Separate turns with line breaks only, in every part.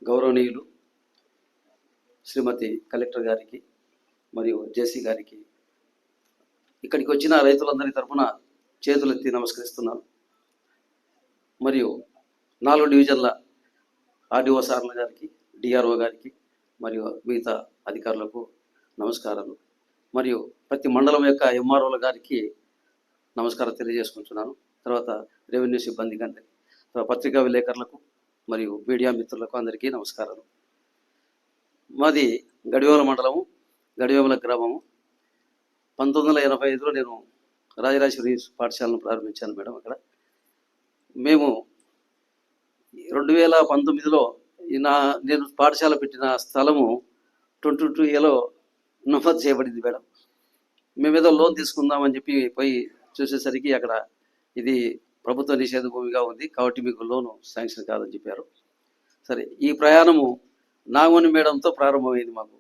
గౌరవనీయులు శ్రీమతి కలెక్టర్ గారికి మరియు జేసీ గారికి ఇక్కడికి వచ్చిన రైతులందరి తరఫున చేతులెత్తి నమస్కరిస్తున్నాను. మరియు 4 డివిజన్ల ఆర్డీఓ సార్ల గారికి, డిఆర్ఓ గారికి మరియు మిగతా అధికారులకు నమస్కారాలు. మరియు ప్రతి మండలం యొక్క ఎంఆర్ఓల గారికి నమస్కారం తెలియజేసుకుంటున్నాను. తర్వాత రెవెన్యూ సిబ్బందికి అందరికీ, పత్రికా విలేకరులకు మరియు మీడియా మిత్రులకు అందరికీ నమస్కారాలు. మాది గడివేముల మండలము, గడివేముల గ్రామము. 1985లో నేను రాజరాజేశ్వరి పాఠశాలను ప్రారంభించాను మేడం. అక్కడ మేము 2019లో నేను పాఠశాల పెట్టిన స్థలము 22Aలో నమోదు చేయబడింది మేడం. మేమేదో లోన్ తీసుకుందామని చెప్పి పోయి చూసేసరికి అక్కడ ఇది ప్రభుత్వ నిషేధ భూమిగా ఉంది కాబట్టి మీకు లోను శాంక్షన్ కాదని చెప్పారు. సరే, ఈ ప్రయాణము నాగమణి మేడంతో ప్రారంభమైంది. మాకు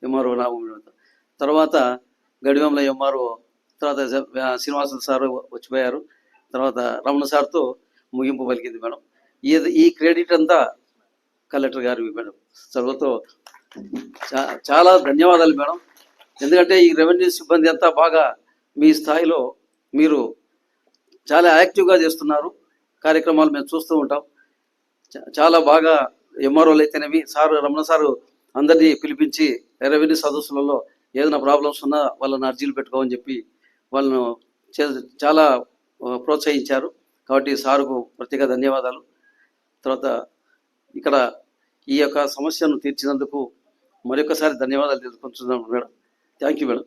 ఎంఆర్ఓ నాగమణి మేడంతో, తర్వాత గడివేముల ఎంఆర్ఓ, తర్వాత శ్రీనివాసులు సార్ వచ్చిపోయారు, తర్వాత రమణ సార్తో ముగింపు పలికింది మేడం. ఈ క్రెడిట్ అంతా కలెక్టర్ గారు మేడం. చదువుతో చాలా ధన్యవాదాలు మేడం. ఎందుకంటే ఈ రెవెన్యూ సిబ్బంది అంతా బాగా మీ స్థాయిలో మీరు చాలా యాక్టివ్గా చేస్తున్నారు. కార్యక్రమాలు మేము చూస్తూ ఉంటాం. చాలా బాగా ఎంఆర్ఓలు అయితేనేవి, సారు రమణ సారు అందరినీ పిలిపించి రెవెన్యూ సదస్సులలో ఏదైనా ప్రాబ్లమ్స్ ఉన్నా వాళ్ళని అర్జీలు పెట్టుకోమని చెప్పి వాళ్ళను చాలా ప్రోత్సహించారు. కాబట్టి సారుకు ప్రత్యేక ధన్యవాదాలు. తర్వాత ఇక్కడ ఈ యొక్క సమస్యను తీర్చినందుకు మరొకసారి ధన్యవాదాలు తెలుసుకుంటున్నాను మేడం. Thank you madam.